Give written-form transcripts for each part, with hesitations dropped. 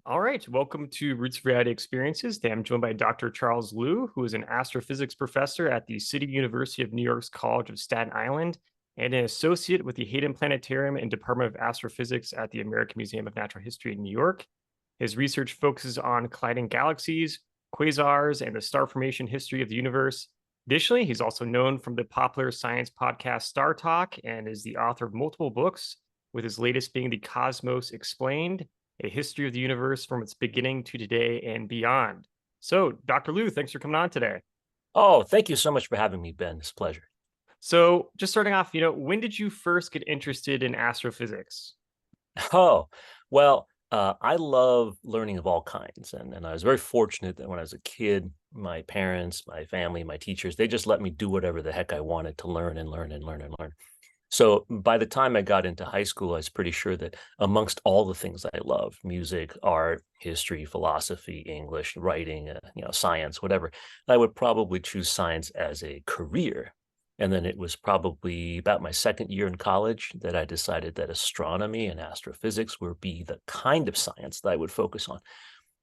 All right, welcome to Roots of Reality Experiences. Today I'm joined by Dr. Charles Liu, who is an astrophysics professor at the City University of New York's College of Staten Island and an associate with the Hayden Planetarium and Department of Astrophysics at the American Museum of Natural History in New York. His research focuses on colliding galaxies, quasars, and the star formation history of the universe. Additionally, he's also known from the popular science podcast Star Talk and is the author of multiple books, with his latest being The Cosmos Explained, a history of the universe from its beginning to today and beyond. So, Dr. Liu, thanks for coming on today. Oh, thank you so much for having me, Ben. It's a pleasure. So, just starting off, when did you first get interested in astrophysics? Oh, well, I love learning of all kinds. And I was very fortunate that when I was a kid, my parents, my family, my teachers, they just let me do whatever the heck I wanted to learn and learn and learn and learn. So by the time I got into high school, I was pretty sure that amongst all the things I love, music, art, history, philosophy, English, writing, science, whatever, I would probably choose science as a career. And then it was probably about my second year in college that I decided that astronomy and astrophysics would be the kind of science that I would focus on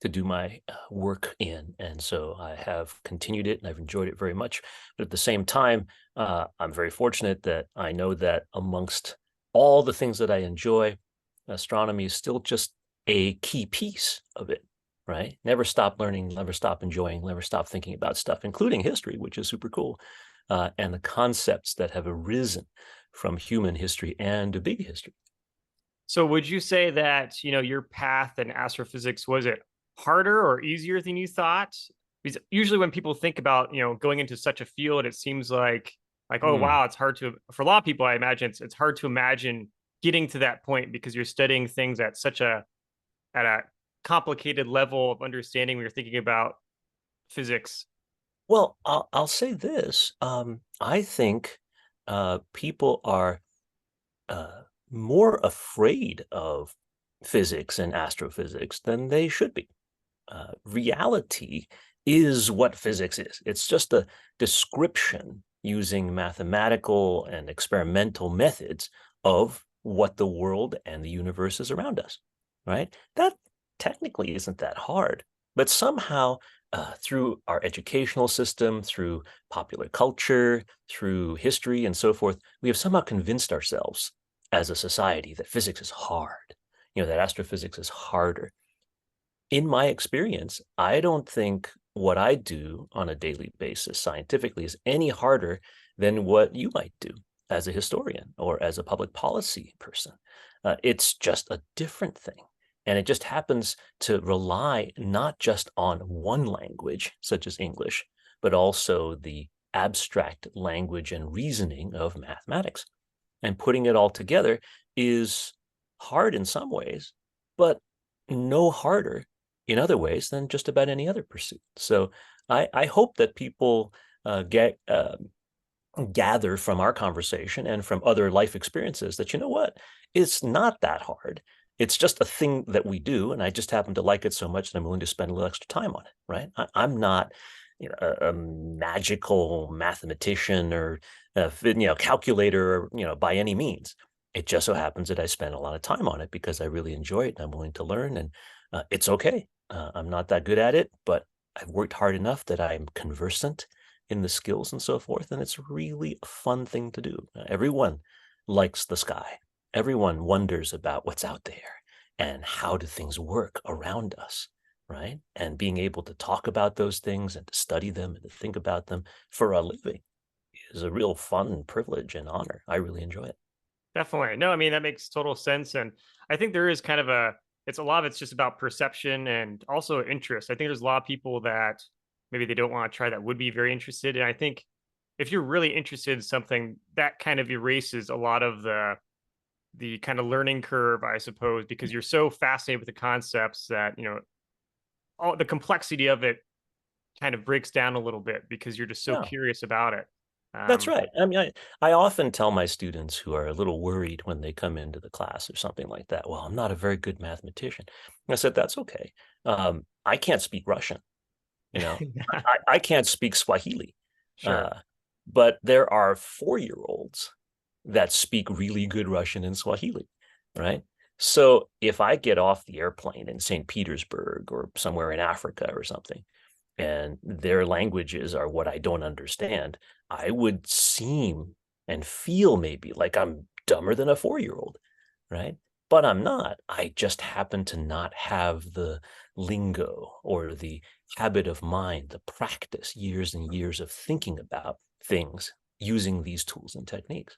to do my work in. And so I have continued it and I've enjoyed it very much. But at the same time, I'm very fortunate that I know that amongst all the things that I enjoy, astronomy is still just a key piece of it, right? Never stop learning, never stop enjoying, never stop thinking about stuff, including history, which is super cool. And the concepts that have arisen from human history and big history. So, would you say that, your path in astrophysics was it harder or easier than you thought? Because usually when people think about, going into such a field, it seems like, oh Hmm. wow, it's hard to for a lot of people, I imagine it's hard to imagine getting to that point because you're studying things at a complicated level of understanding when you're thinking about physics. Well, I'll say this. I think people are uh, more afraid of physics and astrophysics than they should be. Reality is what physics is. It's just a description using mathematical and experimental methods of what the world and the universe is around us, right? That technically isn't that hard, but somehow through our educational system, through popular culture, through history, and so forth, we have somehow convinced ourselves as a society that physics is hard, that astrophysics is harder. In my experience, I don't think what I do on a daily basis scientifically is any harder than what you might do as a historian or as a public policy person. It's just a different thing. And it just happens to rely not just on one language, such as English, but also the abstract language and reasoning of mathematics. And putting it all together is hard in some ways, but no harder in other ways than just about any other pursuit. So I hope that people gather from our conversation and from other life experiences that, you know what, it's not that hard. It's just a thing that we do. And I just happen to like it so much that I'm willing to spend a little extra time on it, right? I'm not a magical mathematician or calculator, or, by any means. It just so happens that I spend a lot of time on it because I really enjoy it and I'm willing to learn. And it's okay. I'm not that good at it, but I've worked hard enough that I'm conversant in the skills and so forth. And it's really a fun thing to do. Everyone likes the sky. Everyone wonders about what's out there and how do things work around us, right? And being able to talk about those things and to study them and to think about them for a living is a real fun privilege and honor. I really enjoy it. Definitely. No, I mean, that makes total sense. And I think there is kind of it's a lot of it's just about perception and also interest. I think there's a lot of people that maybe they don't want to try that would be very interested. And I think if you're really interested in something, that kind of erases a lot of the kind of learning curve, I suppose, because you're so fascinated with the concepts that, all the complexity of it kind of breaks down a little bit because you're just so Yeah. curious about it. That's Um, right. I mean, I often tell my students who are a little worried when they come into the class or something like that, well, I'm not a very good mathematician. I said, that's okay. I can't speak Russian, you know, I can't speak Swahili. sure. Uh, but there are 4-year-olds that speak really good Russian and Swahili, right? So if I get off the airplane in St. Petersburg or somewhere in Africa or something, and their languages are what I don't understand, I would seem and feel maybe like I'm dumber than a 4-year old, right? But I'm not. I just happen to not have the lingo or the habit of mind, the practice, years and years of thinking about things using these tools and techniques.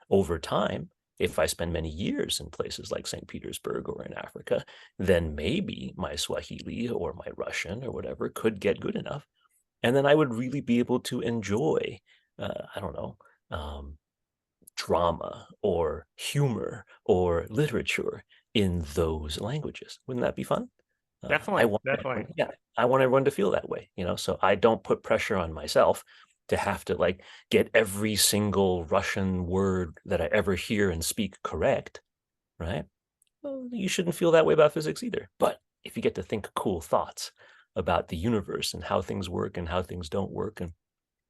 Over time, if I spend many years in places like St. Petersburg or in Africa, then maybe my Swahili or my Russian or whatever could get good enough. And then I would really be able to enjoy, I don't know, um, drama or humor or literature in those languages. Wouldn't that be fun? I Definitely, want definitely. everyone, yeah, I want everyone to feel that way, so I don't put pressure on myself to have to like get every single Russian word that I ever hear and speak correct, right? Well, you shouldn't feel that way about physics either. But if you get to think cool thoughts about the universe and how things work and how things don't work and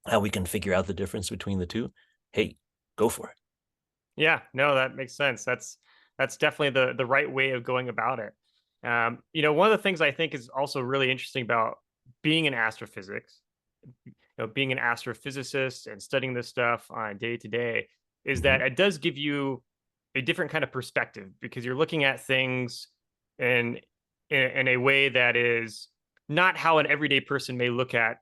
how we can figure out the difference between the two, hey, go for it. Yeah, no, that makes sense. That's definitely the right way of going about it. One of the things I think is also really interesting about being in astrophysics, being an astrophysicist and studying this stuff on day to day, is Mm-hmm. that it does give you a different kind of perspective because you're looking at things in in a way that is not how an everyday person may look at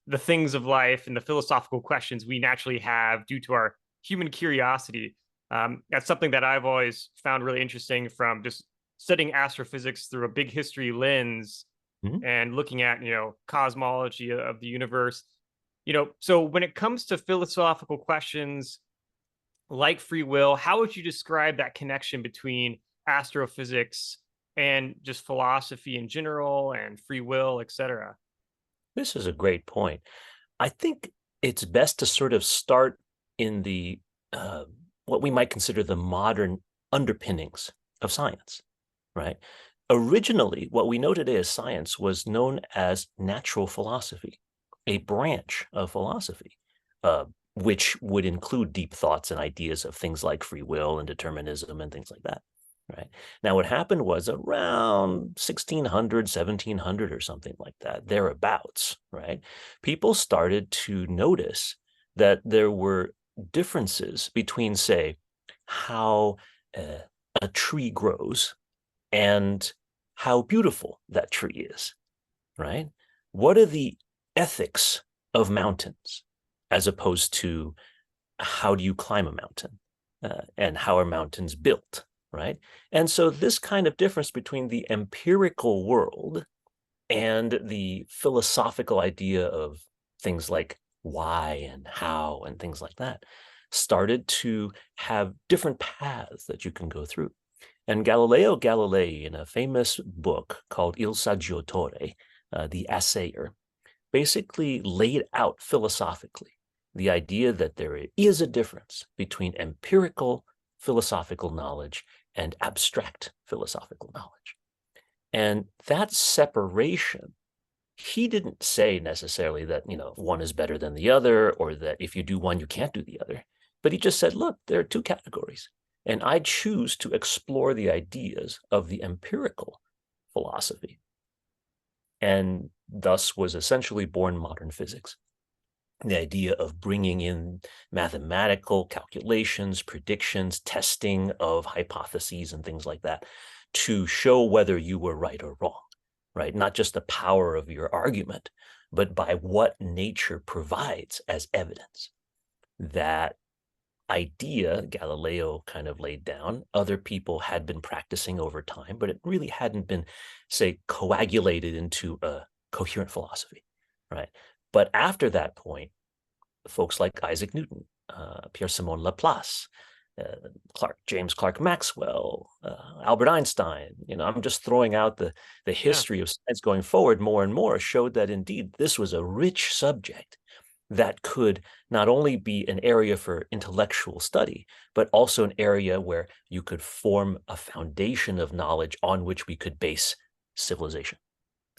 the things of life and the philosophical questions we naturally have due to our human curiosity. That's something that I've always found really interesting from just studying astrophysics through a big history lens Mm-hmm. and looking at cosmology of the universe. So when it comes to philosophical questions like free will, how would you describe that connection between astrophysics and just philosophy in general and free will, etc.? This is a great point. I think it's best to sort of start in the uh, what we might consider the modern underpinnings of science, right? Originally, what we know today as science was known as natural philosophy, a branch of philosophy, uh, which would include deep thoughts and ideas of things like free will and determinism and things like that. Right. Now, what happened was around 1600, 1700 or something like that, thereabouts, right? People started to notice that there were differences between, say, how uh, a tree grows and how beautiful that tree is, right? What are the ethics of mountains as opposed to how do you climb a mountain and how are mountains built, right? And so this kind of difference between the empirical world and the philosophical idea of things like why and how and things like that started to have different paths that you can go through. And Galileo Galilei, in a famous book called Il Saggiatore, the Assayer, basically laid out philosophically the idea that there is a difference between empirical philosophical knowledge and abstract philosophical knowledge. And that separation, he didn't say necessarily that, one is better than the other or that if you do one, you can't do the other. But he just said, look, there are two categories. And I choose to explore the ideas of the empirical philosophy. And thus was essentially born modern physics. The idea of bringing in mathematical calculations, predictions, testing of hypotheses, and things like that to show whether you were right or wrong, right? Not just the power of your argument, but by what nature provides as evidence. That idea Galileo kind of laid down, other people had been practicing over time, but it really hadn't been, say, coagulated into a coherent philosophy, right? But after that point, folks like Isaac Newton, Pierre-Simon Laplace, James Clerk Maxwell, Albert Einstein. I'm just throwing out the Yeah. history of science going forward more and more showed that indeed this was a rich subject that could not only be an area for intellectual study, but also an area where you could form a foundation of knowledge on which we could base civilization.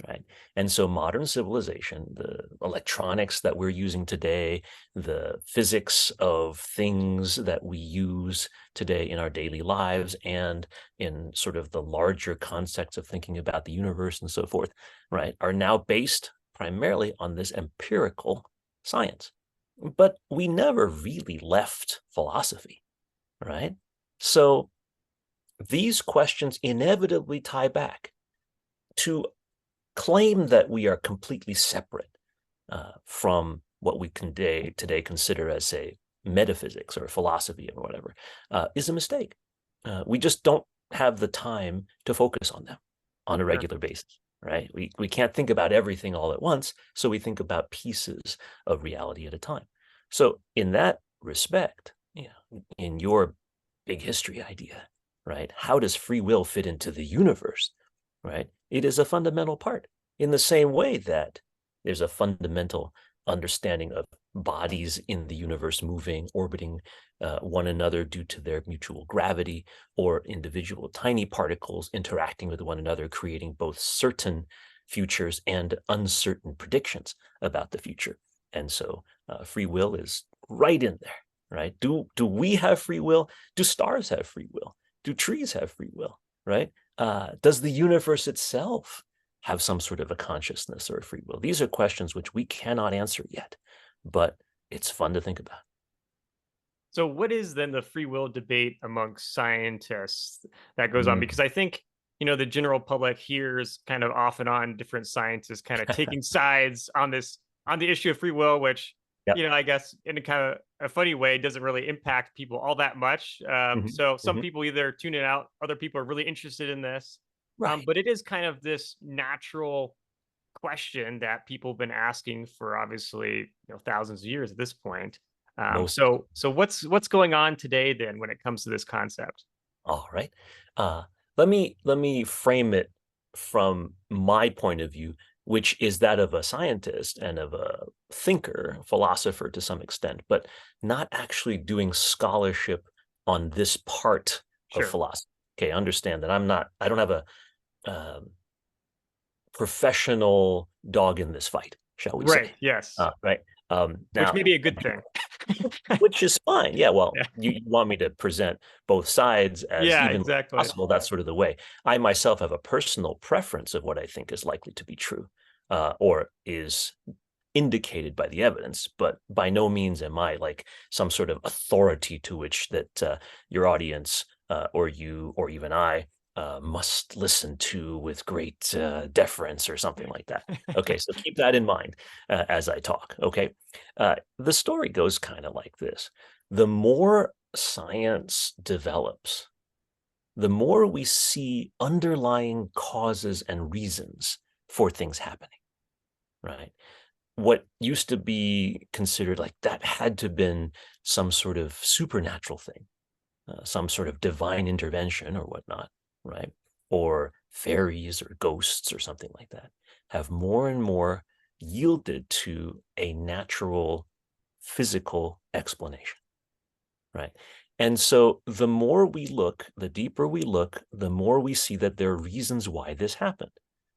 right? And so modern civilization, the electronics that we're using today, the physics of things that we use today in our daily lives and in sort of the larger concepts of thinking about the universe and so forth, right, are now based primarily on this empirical science. But we never really left philosophy, right? So these questions inevitably tie back to claim that we are completely separate from what we can today consider as, say, metaphysics or philosophy or whatever, is a mistake. We just don't have the time to focus on them on a Sure. regular basis, right? We can't think about everything all at once, so we think about pieces of reality at a time. So in that respect, in your big history idea, right, how does free will fit into the universe, right? It is a fundamental part in the same way that there's a fundamental understanding of bodies in the universe moving, orbiting one another due to their mutual gravity, or individual tiny particles interacting with one another, creating both certain futures and uncertain predictions about the future. And so free will is right in there, right? Do we have free will? Do stars have free will? Do trees have free will, right? Does the universe itself have some sort of a consciousness or a free will? These are questions which we cannot answer yet, but it's fun to think about. So, what is then the free will debate amongst scientists that goes on? Mm. Because I think, the general public hears kind of off and on different scientists kind of taking sides on on the issue of free will, which, Yep. I guess in a kind of a funny way doesn't really impact people all that much. Hmm. So, some Hmm. people either tune it out, other people are really interested in this. Right. But it is kind of this natural question that people have been asking for obviously thousands of years at this point. Most. So what's going on today then when it comes to this concept? All right. Uh, let me frame it from my point of view, which is that of a scientist and of a thinker, philosopher to some extent, but not actually doing scholarship on this part of Sure. philosophy. Okay, understand that I don't have a um, professional dog in this fight, shall we Right. say? Yes. Right. Which Now, may be a good thing. which is fine. Yeah, well, Yeah. you want me to present both sides as Yeah. evenly as Exactly. possible. That's sort of the way. I myself have a personal preference of what I think is likely to be true, or is indicated by the evidence, but by no means am I like some sort of authority to which that your audience or you or even I must listen to with great deference or something like that. Okay, so keep that in mind as I talk. Okay, the story goes kind of like this: the more science develops, the more we see underlying causes and reasons for things happening, right? What used to be considered like that had to have been some sort of supernatural thing, some sort of divine intervention or whatnot, right? Or fairies or ghosts or something like that, have more and more yielded to a natural physical explanation, right? And so the more we look, the deeper we look, the more we see that there are reasons why this happened.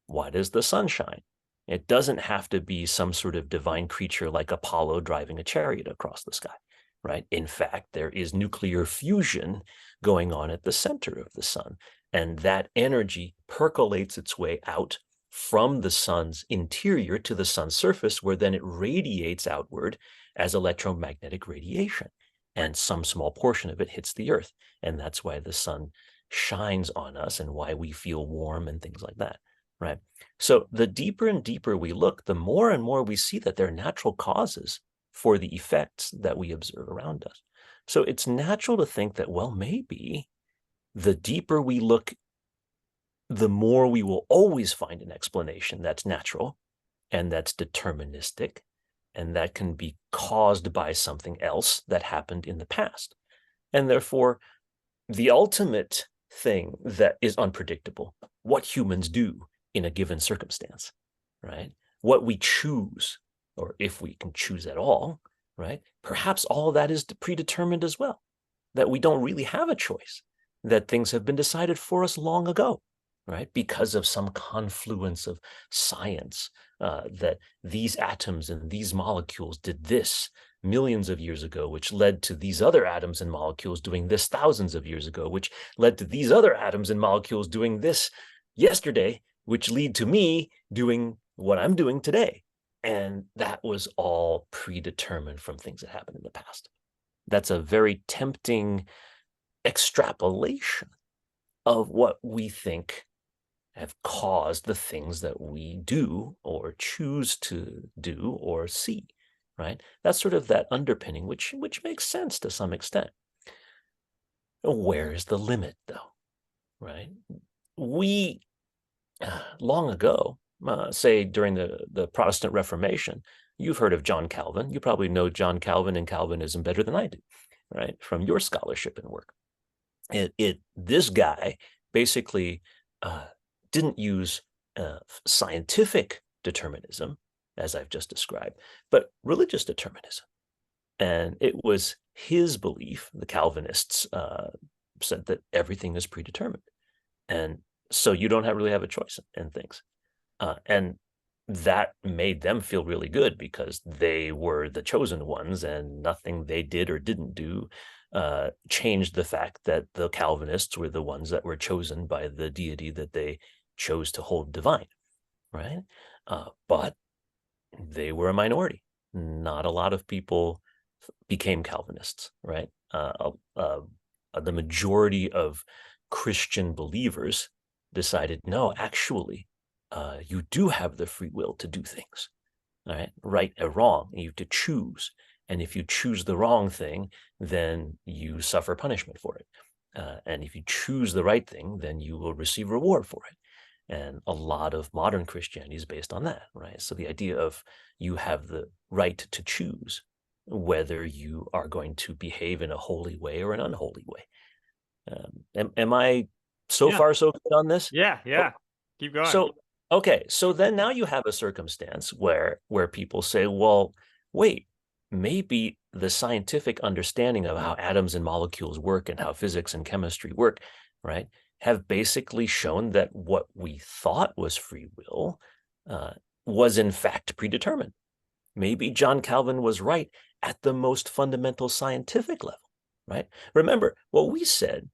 Why does the sun shine? It doesn't have to be some sort of divine creature like Apollo driving a chariot across the sky, right? In fact, there is nuclear fusion going on at the center of the sun, and that energy percolates its way out from the sun's interior to the sun's surface, where then it radiates outward as electromagnetic radiation, Right. and some small portion of it hits the earth. And that's why the sun shines on us and why we feel warm and things like that, right? So the deeper and deeper we look, the more and more we see that there are natural causes for the effects that we observe around us. So it's natural to think that, well, maybe the deeper we look, the more we will always find an explanation that's natural and that's deterministic and that can be caused by something else that happened in the past. And therefore, the ultimate thing that is unpredictable, what humans do in a given circumstance, right? What we choose, or if we can choose at all, right? Perhaps all of that is predetermined as well, that we don't really have a choice, that things have been decided for us long ago, right? Because of some confluence of science, that these atoms and these molecules did this millions of years ago, which led to these other atoms and molecules doing this thousands of years ago, which led to these other atoms and molecules doing this yesterday, which lead to me doing what I'm doing today. And that was all predetermined from things that happened in the past. That's a very tempting extrapolation of what we think have caused the things that we do or choose to do or see, right? That's sort of that underpinning, which makes sense to some extent. Where is the limit, though, right? We, long ago, say during the Protestant Reformation, you've heard of John Calvin. You probably know John Calvin and Calvinism better than I do, right? From your scholarship and work. This guy basically didn't use scientific determinism, as I've just described, but religious determinism. And it was his belief, the Calvinists said that everything is predetermined. And so you don't really have a choice in things. And that made them feel really good because they were the chosen ones and nothing they did or didn't do changed the fact that the Calvinists were the ones that were chosen by the deity that they chose to hold divine, right? But they were a minority. Not a lot of people became Calvinists, right? The majority of Christian believers decided, no, actually, you do have the free will to do things, right or wrong. You have to choose. And if you choose the wrong thing, then you suffer punishment for it. And if you choose the right thing, then you will receive reward for it. And a lot of modern Christianity is based on that, right? So the idea of you have the right to choose whether you are going to behave in a holy way or an unholy way. Am I so Yeah. far so good on this? Yeah. Oh, Yeah. Keep going. so okay, so then now you have a circumstance where people say, well, wait, maybe the scientific understanding of how atoms and molecules work and how physics and chemistry work, right, have basically shown that what we thought was free will was in fact predetermined. Maybe John Calvin was right at the most fundamental scientific level, right? Remember, what we said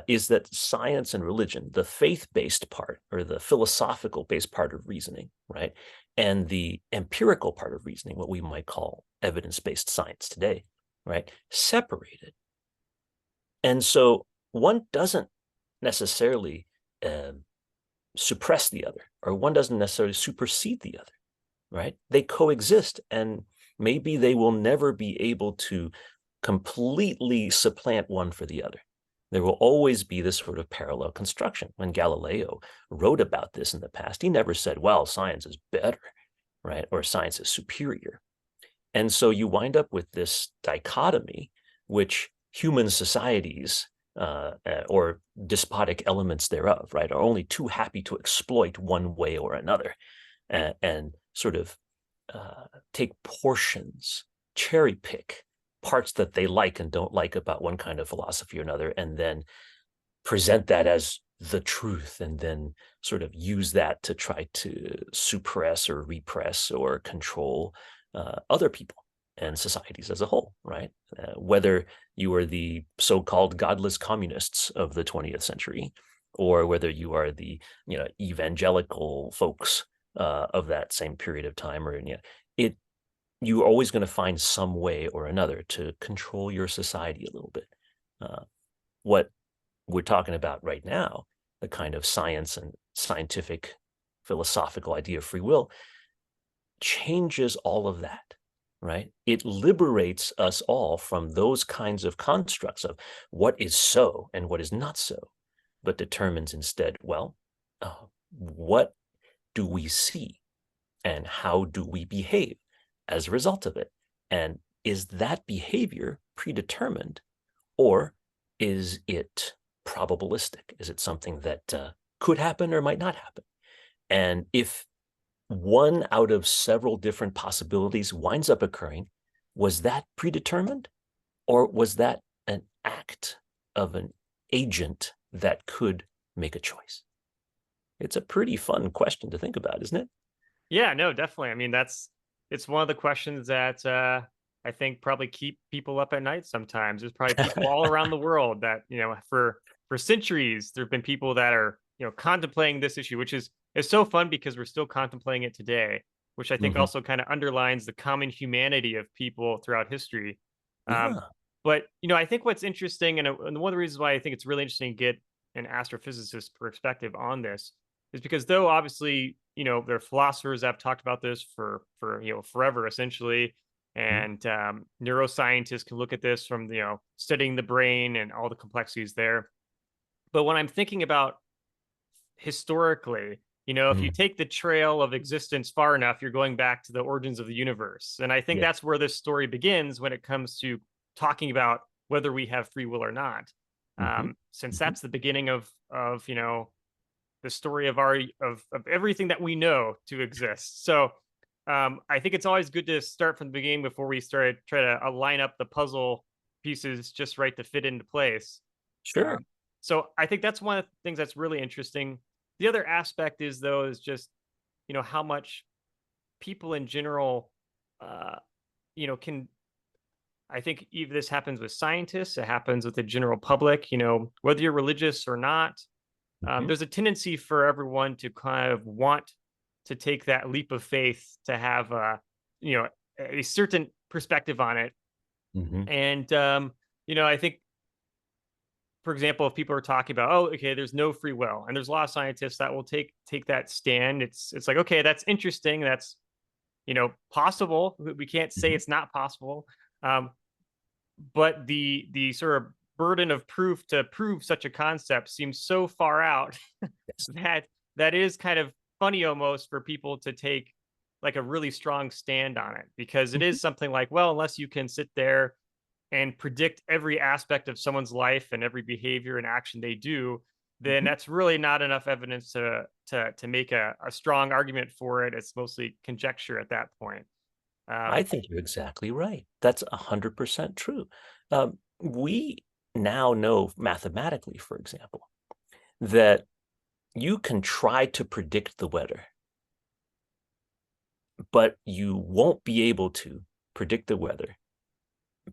is that science and religion, the faith-based part or the philosophical-based part of reasoning, right, and the empirical part of reasoning, what we might call evidence-based science today, right, separated. And so one doesn't necessarily suppress the other, or one doesn't necessarily supersede the other, right? They coexist, and maybe they will never be able to completely supplant one for the other. There will always be this sort of parallel construction. When Galileo wrote about this in the past, he never said, well, science is better, right? Or science is superior. And so you wind up with this dichotomy, which human societies or despotic elements thereof, right, are only too happy to exploit one way or another, and sort of take portions, cherry pick parts that they like and don't like about one kind of philosophy or another, and then present that as the truth, and then sort of use that to try to suppress or repress or control other people and societies as a whole, right? Whether you are the so-called godless communists of the 20th century, or whether you are the evangelical folks of that same period of time, or you're always going to find some way or another to control your society a little bit. What we're talking about right now, the kind of science and scientific philosophical idea of free will, changes all of that, right? It liberates us all from those kinds of constructs of what is so and what is not so, but determines instead, well, what do we see and how do we behave as a result of it? And is that behavior predetermined, or is it probabilistic? Is it something that could happen or might not happen? And if one out of several different possibilities winds up occurring, was that predetermined, or was that an act of an agent that could make a choice? It's a pretty fun question to think about, isn't it? Yeah, no, definitely. I mean, it's one of the questions that I think probably keep people up at night sometimes. There's probably people all around the world that, for centuries, there've been people that are, contemplating this issue, which is so fun because we're still contemplating it today, which I think Hmm. also kind of underlines the common humanity of people throughout history. Um, Yeah. but I think what's interesting, and one of the reasons why I think it's really interesting to get an astrophysicist perspective on this is because though obviously, there are philosophers that have talked about this for forever essentially, Mhm. and neuroscientists can look at this from studying the brain and all the complexities there. But when I'm thinking about historically, if you Mhm. take the trail of existence far enough, you're going back to the origins of the universe. And I think Yeah. that's where this story begins when it comes to talking about whether we have free will or not. Hmm. Since Hmm. that's the beginning of the story of our of everything that we know to exist. So I think it's always good to start from the beginning before we try to line up the puzzle pieces just right to fit into place. Sure. So I think that's one of the things that's really interesting. The other aspect is though is just how much people in general uh can, I think, even this happens with scientists, it happens with the general public, whether you're religious or not. Hmm. There's a tendency for everyone to kind of want to take that leap of faith to have you know a certain perspective on it. Hmm. And I think, for example, if people are talking about, oh, okay, there's no free will, and there's a lot of scientists that will take that stand. It's like, okay, that's interesting, that's possible. We can't say Hmm. it's not possible. Um, but the sort of burden of proof to prove such a concept seems so far out Yes. that that is kind of funny almost for people to take like a really strong stand on it, because it Mhm. is something like, well, unless you can sit there and predict every aspect of someone's life and every behavior and action they do, then Mhm. that's really not enough evidence to make a strong argument for it. It's mostly conjecture at that point. I um, think you're exactly right. That's 100% true. We now know mathematically, for example, that you can try to predict the weather, but you won't be able to predict the weather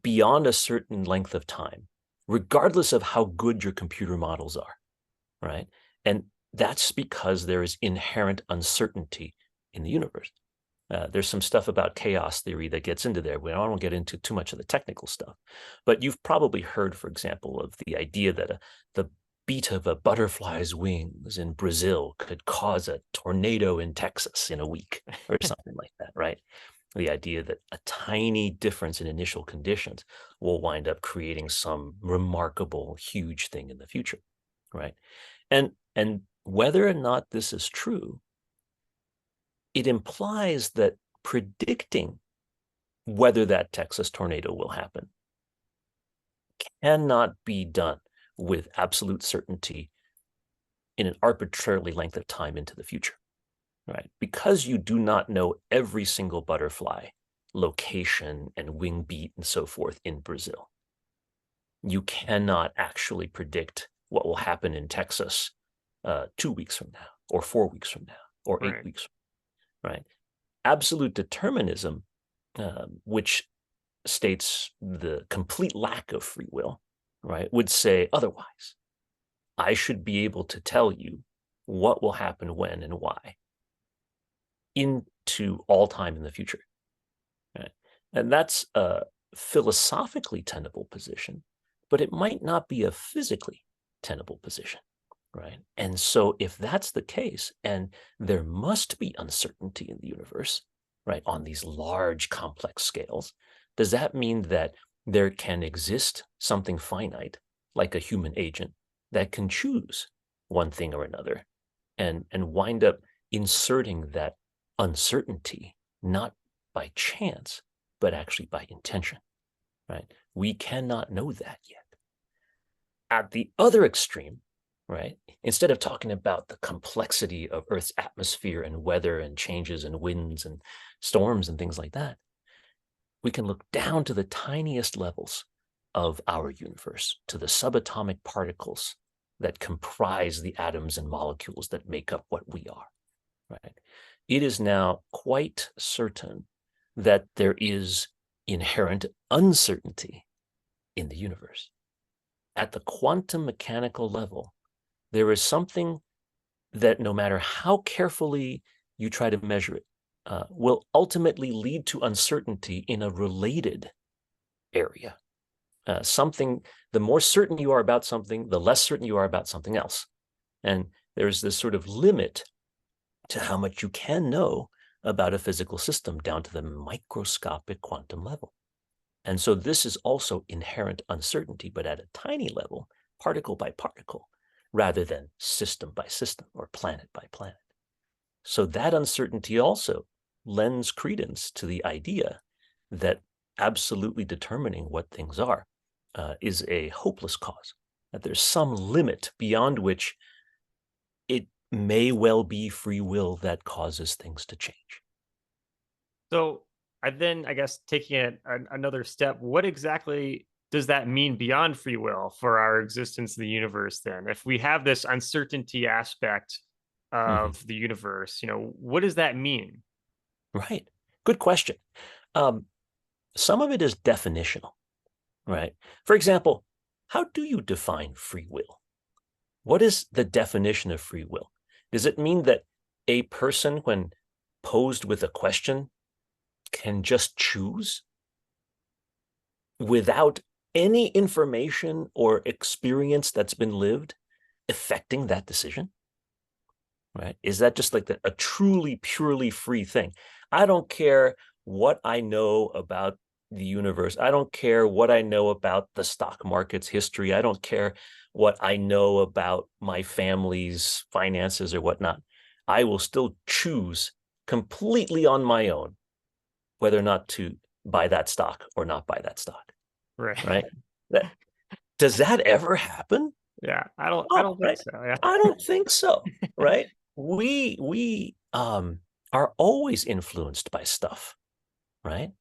beyond a certain length of time, regardless of how good your computer models are, right? And that's because there is inherent uncertainty in the universe. There's some stuff about chaos theory that gets into there. I won't get into too much of the technical stuff, but you've probably heard, for example, of the idea that the beat of a butterfly's wings in Brazil could cause a tornado in Texas in a week or something like that, right? The idea that a tiny difference in initial conditions will wind up creating some remarkable, huge thing in the future, right? And whether or not this is true, it implies that predicting whether that Texas tornado will happen cannot be done with absolute certainty in an arbitrarily length of time into the future, right? Because you do not know every single butterfly location and wing beat and so forth in Brazil. You cannot actually predict what will happen in Texas 2 weeks from now, or 4 weeks from now, or eight right. weeks, right? Absolute determinism, which states the complete lack of free will, right, would say otherwise. I should be able to tell you what will happen when and why into all time in the future. Right? And that's a philosophically tenable position, but it might not be a physically tenable position. Right. And so, if that's the case, and there must be uncertainty in the universe, right, on these large complex scales, does that mean that there can exist something finite, like a human agent, that can choose one thing or another and wind up inserting that uncertainty, not by chance, but actually by intention, right? We cannot know that yet. At the other extreme, right, instead of talking about the complexity of Earth's atmosphere and weather and changes and winds and storms and things like that, we can look down to the tiniest levels of our universe, to the subatomic particles that comprise the atoms and molecules that make up what we are, right? It is now quite certain that there is inherent uncertainty in the universe. At the quantum mechanical level, there is something that no matter how carefully you try to measure it, will ultimately lead to uncertainty in a related area. The more certain you are about something, the less certain you are about something else. And there's this sort of limit to how much you can know about a physical system down to the microscopic quantum level. And so this is also inherent uncertainty, but at a tiny level, particle by particle, rather than system by system or planet by planet. So that uncertainty also lends credence to the idea that absolutely determining what things are is a hopeless cause, that there's some limit beyond which it may well be free will that causes things to change. So I guess taking it another step, what exactly does that mean beyond free will for our existence in the universe then? If we have this uncertainty aspect Mhm. of the universe, what does that mean? Right. Good question. Um, some of it is definitional, right? For example, how do you define free will? What is the definition of free will? Does it mean that a person, when posed with a question, can just choose without any information or experience that's been lived affecting that decision? Right? Is that just like a truly, purely free thing? I don't care what I know about the universe. I don't care what I know about the stock market's history. I don't care what I know about my family's finances or whatnot. I will still choose completely on my own whether or not to buy that stock or not buy that stock. Right. Right? That, does that ever happen? Yeah. I Oh, don't think right. so. Yeah. I don't think so. Right. We are always influenced by stuff, right?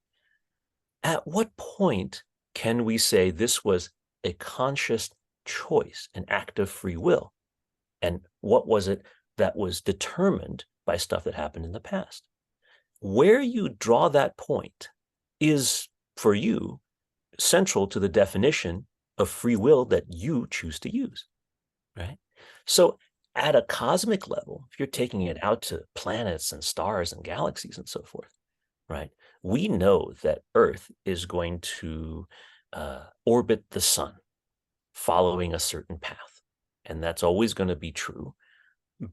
At what point can we say this was a conscious choice, an act of free will? And what was it that was determined by stuff that happened in the past? Where you draw that point is, for you, central to the definition of free will that you choose to use, right? So at a cosmic level, if you're taking it out to planets and stars and galaxies and so forth, right? We know that Earth is going to orbit the sun following a certain path. And that's always going to be true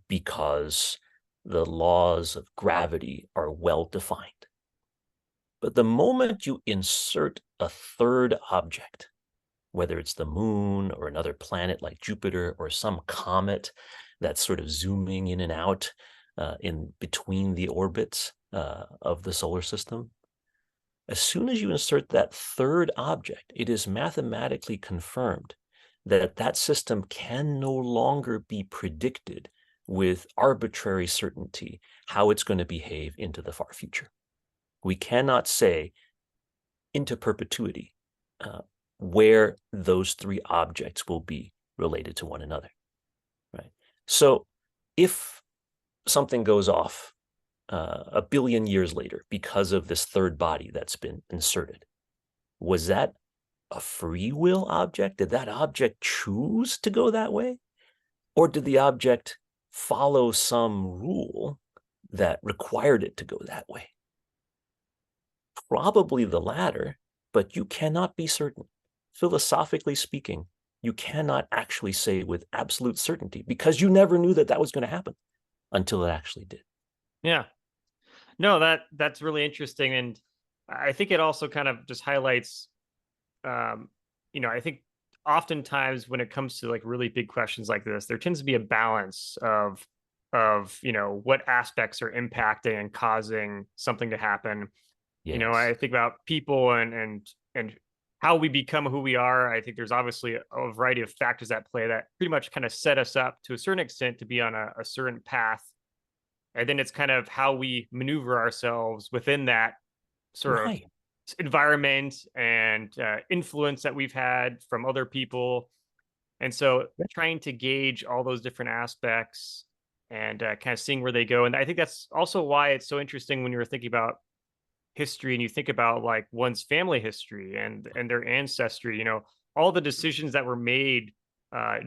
because the laws of gravity are well defined. But the moment you insert a third object, whether it's the moon or another planet like Jupiter or some comet that's sort of zooming in and out in between the orbits of the solar system, as soon as you insert that third object, it is mathematically confirmed that that system can no longer be predicted with arbitrary certainty how it's going to behave into the far future. We cannot say into perpetuity uh, where those three objects will be related to one another, right? So if something goes off a billion years later because of this third body that's been inserted, was that a free will object? Did that object choose to go that way? Or did the object follow some rule that required it to go that way? Probably the latter, but you cannot be certain. Philosophically speaking, you cannot actually say with absolute certainty because you never knew that that was going to happen until it actually did. Yeah. No, that's really interesting. And I think it also kind of just highlights um, I think oftentimes when it comes to like really big questions like this, there tends to be a balance of what aspects are impacting and causing something to happen. Yes. I think about people and how we become who we are. I think there's obviously a variety of factors at play that pretty much kind of set us up to a certain extent to be on a certain path. And then it's kind of how we maneuver ourselves within that sort of Right. environment and influence that we've had from other people. And so trying to gauge all those different aspects and kind of seeing where they go. And I think that's also why it's so interesting when you're thinking about history and you think about like one's family history and their ancestry, all the decisions that were made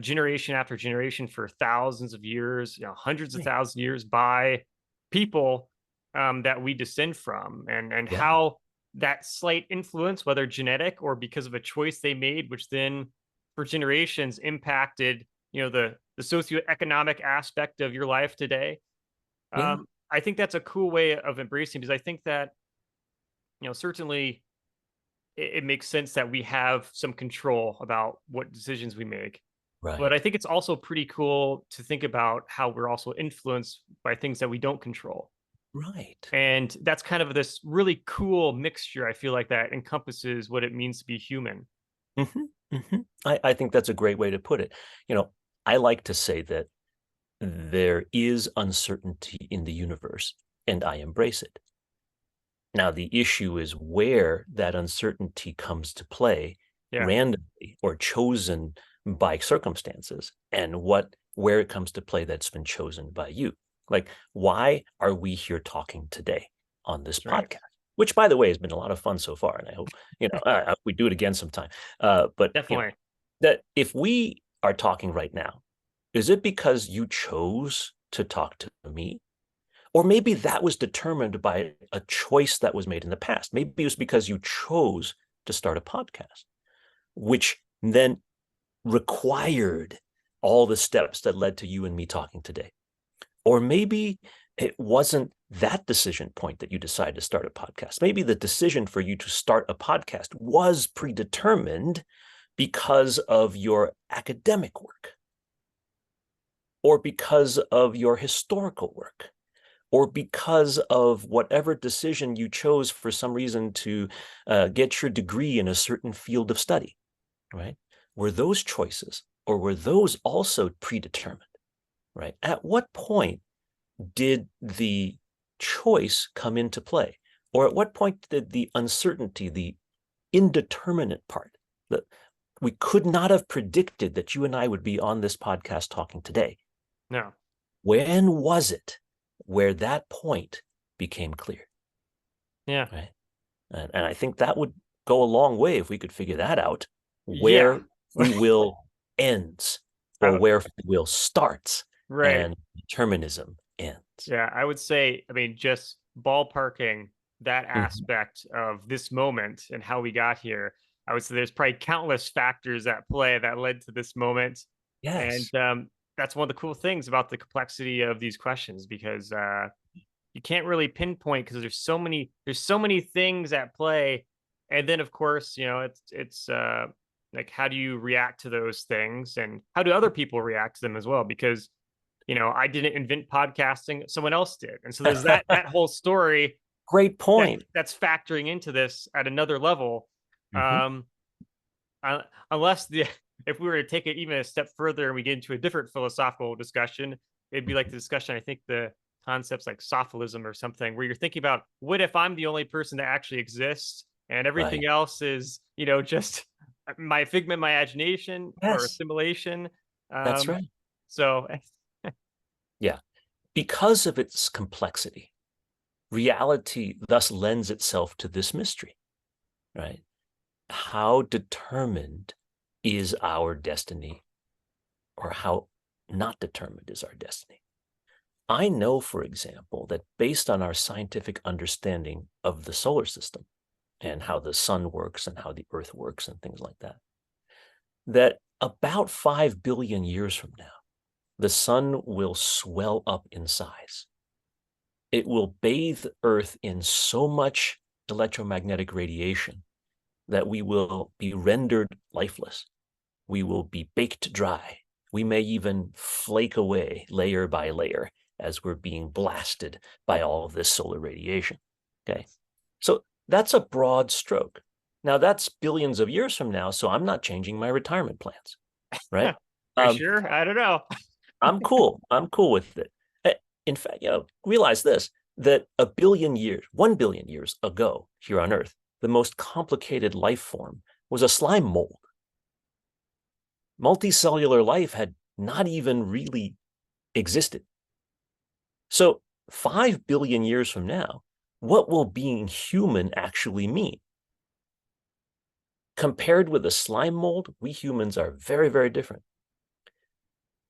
generation after generation for thousands of years, hundreds of Right. thousands of years by people that we descend from, and Yeah. how that slight influence, whether genetic or because of a choice they made, which then for generations impacted, the socioeconomic aspect of your life today. Yeah. I think that's a cool way of embracing, because I think that, certainly it makes sense that we have some control about what decisions we make. But I Right. think it's also pretty cool to think about how we're also influenced by things that we don't control. Right. And that's kind of this really cool mixture, I feel like, that encompasses what it means to be human. I think that's a great way to put it. You know, I like to say that there is uncertainty in the universe, and I embrace it. Now, the issue is where that uncertainty comes to play Yeah, randomly or chosen by circumstances, and where it comes to play that's been chosen by you. Like, why are we here talking today on this that's right. podcast? Which, by the way, has been a lot of fun so far, and I hope we do it again sometime. But Definitely. that if we are talking right now, is it because you chose to talk to me? Or maybe that was determined by a choice that was made in the past. Maybe it was because you chose to start a podcast, which then required all the steps that led to you and me talking today. Or maybe it wasn't that decision point that you decided to start a podcast. Maybe the decision for you to start a podcast was predetermined because of your academic work, or because of your historical work, or because of whatever decision you chose for some reason to get your degree in a certain field of study, right? Were those choices, or were those also predetermined, right? At what point did the choice come into play? Or at what point did the uncertainty, the indeterminate part, that we could not have predicted that you and I would be on this podcast talking today? No. When was it where that point became clear, Yeah. right? And I think that would go a long way if we could figure that out, Yeah. where free will ends or I, where free will starts right. and determinism ends. Yeah. I would say, I mean, just ballparking that Mhm. aspect of this moment and how we got here, I would say there's probably countless factors at play that led to this moment. And Yes. that's one of the cool things about the complexity of these questions, because you can't really pinpoint, because there's so many things at play. And then of course, it's like, how do you react to those things, and how do other people react to them as well? Because I didn't invent podcasting, someone else did. And so there's that whole story Great that point. that's factoring into this at another level. Mhm. Um unless the if we were to take it even a step further and we get into a different philosophical discussion, it'd be like the discussion, I think, the concepts like sophilism or something, where you're thinking about, what if I'm the only person that actually exists and everything Right. else is, just my figment, my imagination or Yes, assimilation. that's um right. so Yeah. Because of its complexity, reality thus lends itself to this mystery, right? How determined is our destiny, or how not determined is our destiny? I know, for example, that based on our scientific understanding of the solar system and how the sun works and how the earth works and things like that, that about 5 billion years from now, the sun will swell up in size. It will bathe Earth in so much electromagnetic radiation that we will be rendered lifeless. We will be baked dry. We may even flake away layer by layer as we're being blasted by all of this solar radiation. Okay. So that's a broad stroke. Now, that's billions of years from now, so I'm not changing my retirement plans, right? are you Um, sure? I don't know. I'm cool. I'm cool with it. In fact, realize this, that 1 billion years ago here on Earth, the most complicated life form was a slime mold. multicellular life had not even really existed. So 5 billion years from now, what will being human actually mean? Compared with a slime mold, we humans are very, very different.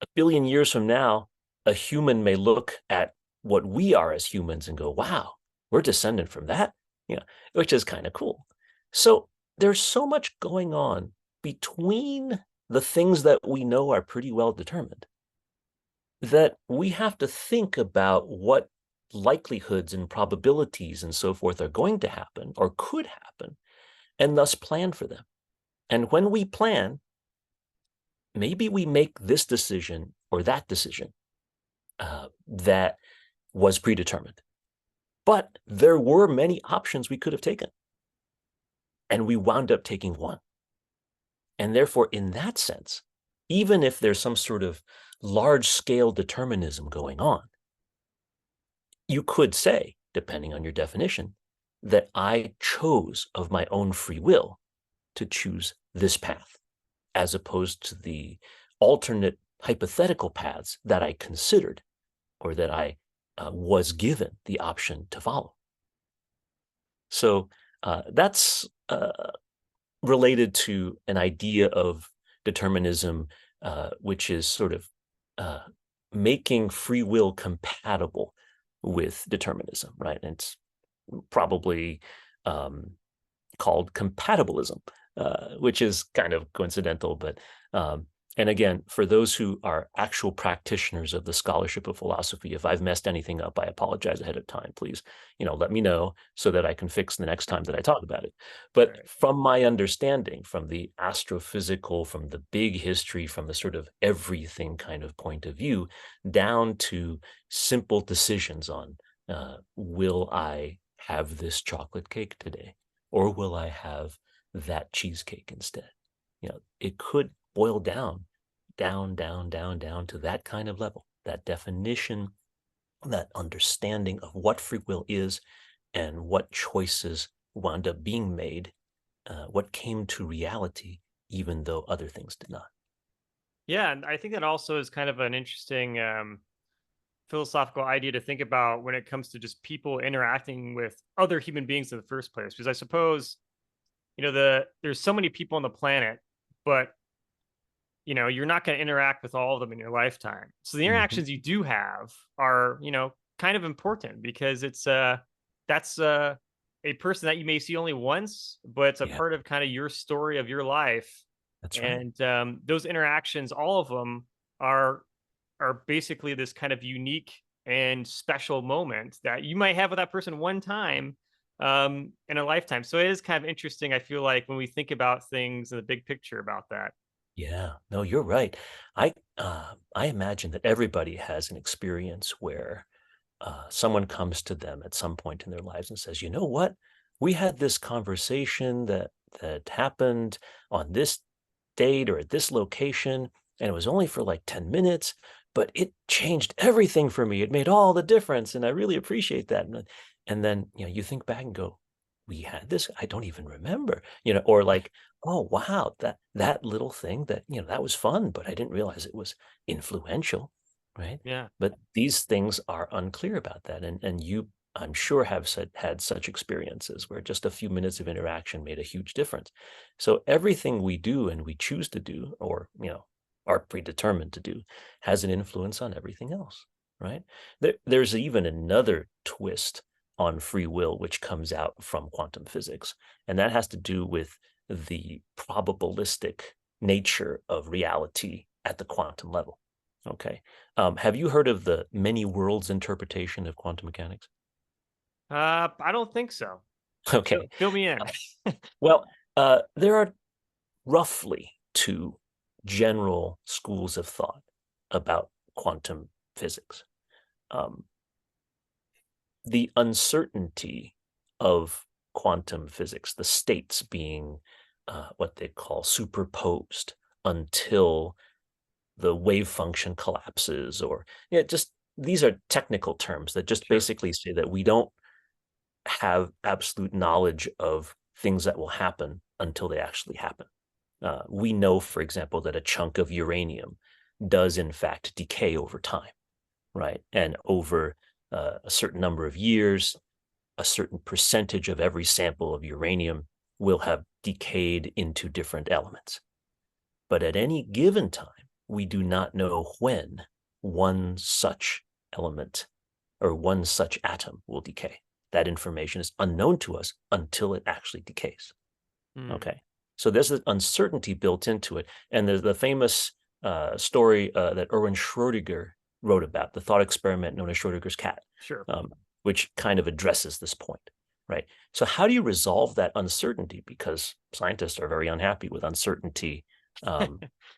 A billion years from now, a human may look at what we are as humans and go, wow, we're descended from that, which is kind of cool. So there's so much going on between the things that we know are pretty well determined that we have to think about what likelihoods and probabilities and so forth are going to happen or could happen, and thus plan for them. And when we plan, maybe we make this decision or that decision that was predetermined. But there were many options we could have taken, and we wound up taking one. And therefore, in that sense, even if there's some sort of large-scale determinism going on, you could say, depending on your definition, that I chose of my own free will to choose this path, as opposed to the alternate hypothetical paths that I considered or that I was given the option to follow. So that's related to an idea of determinism, which is sort of making free will compatible with determinism, right? And it's probably called compatibilism, which is kind of coincidental, but and again, for those who are actual practitioners of the scholarship of philosophy, if I've messed anything up, I apologize ahead of time. Please, let me know so that I can fix the next time that I talk about it. But Right. from my understanding, from the astrophysical, from the big history, from the sort of everything kind of point of view, down to simple decisions on will I have this chocolate cake today, or will I have that cheesecake instead? It could boil down to that kind of level, that definition, that understanding of what free will is and what choices wound up being made, what came to reality, even though other things did not. Yeah, and I think that also is kind of an interesting philosophical idea to think about when it comes to just people interacting with other human beings in the first place. Because I suppose, there's so many people on the planet, but you're not going to interact with all of them in your lifetime. So the Mhm. interactions you do have are, kind of important because that's a person that you may see only once, but it's a Yeah, part of kind of your story of your life. that's right. And those interactions, all of them are basically this kind of unique and special moment that you might have with that person one time in a lifetime. So it is kind of interesting, I feel like, when we think about things in the big picture about that. Yeah, no, you're right. I imagine that everybody has an experience where someone comes to them at some point in their lives and says, "You know what? We had this conversation that happened on this date or at this location, and it was only for like 10 minutes, but it changed everything for me. It made all the difference, and I really appreciate that." And then, you think back and go, "We had this? I don't even remember." Or like, "Oh, wow, that little thing that was fun, but I didn't realize it was influential." Right? Yeah. But these things are unclear about that. And you, I'm sure, have had such experiences where just a few minutes of interaction made a huge difference. So everything we do and we choose to do, or, are predetermined to do, has an influence on everything else, right? There's even another twist on free will, which comes out from quantum physics. And that has to do with the probabilistic nature of reality at the quantum level. Okay. Have you heard of the many worlds interpretation of quantum mechanics? I don't think so. Okay. Fill me in. Uh, Well, there are roughly two general schools of thought about quantum physics. Um, the uncertainty of quantum physics, the states being what they call superposed until the wave function collapses, or just these are technical terms that just Sure. basically say that we don't have absolute knowledge of things that will happen until they actually happen. We know, for example, that a chunk of uranium does in fact decay over time, right? And over a certain number of years, a certain percentage of every sample of uranium will have decayed into different elements. But at any given time, we do not know when one such element or one such atom will decay. That information is unknown to us until it actually decays. Okay. So there's an uncertainty built into it. And there's the famous story that Erwin Schrödinger wrote about, the thought experiment known as Schrödinger's cat, Sure. which kind of addresses this point, right? So how do you resolve that uncertainty? Because scientists are very unhappy with uncertainty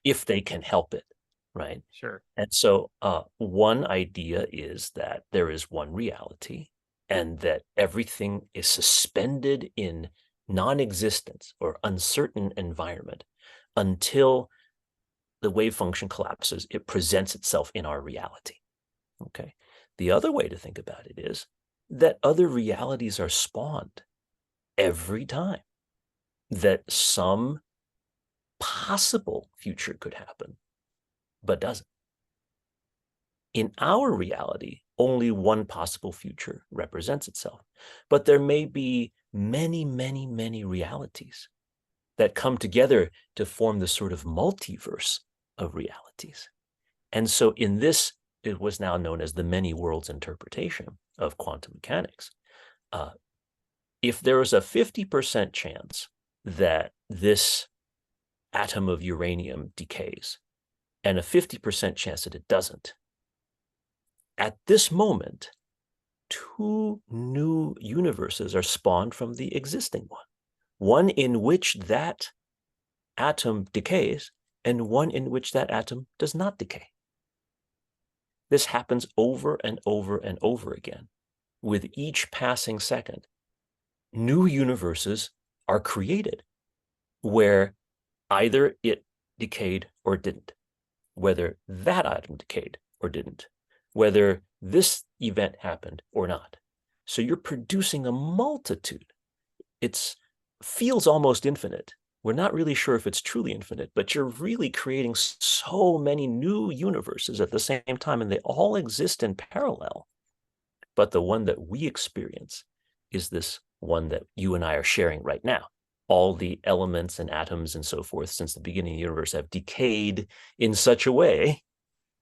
if they can help it, right? Sure. And so one idea is that there is one reality and that everything is suspended in non-existence or uncertain environment until the wave function collapses. It presents itself in our reality. Okay. The other way to think about it is that other realities are spawned every time, that some possible future could happen, but doesn't. In our reality, only one possible future represents itself, but there may be many, many, many realities that come together to form the sort of multiverse of realities. And so in this, it was now known as the many worlds interpretation of quantum mechanics. If there is a 50% chance that this atom of uranium decays and a 50% chance that it doesn't, at this moment, two new universes are spawned from the existing one in which that atom decays and one in which that atom does not decay. This happens over and over and over again. With each passing second, new universes are created where either it decayed or didn't, whether that atom decayed or didn't, whether this event happened or not. So you're producing a multitude. It feels almost infinite. We're not really sure if it's truly infinite, but you're really creating so many new universes at the same time, and they all exist in parallel. But the one that we experience is this one that you and I are sharing right now. All the elements and atoms and so forth since the beginning of the universe have decayed in such a way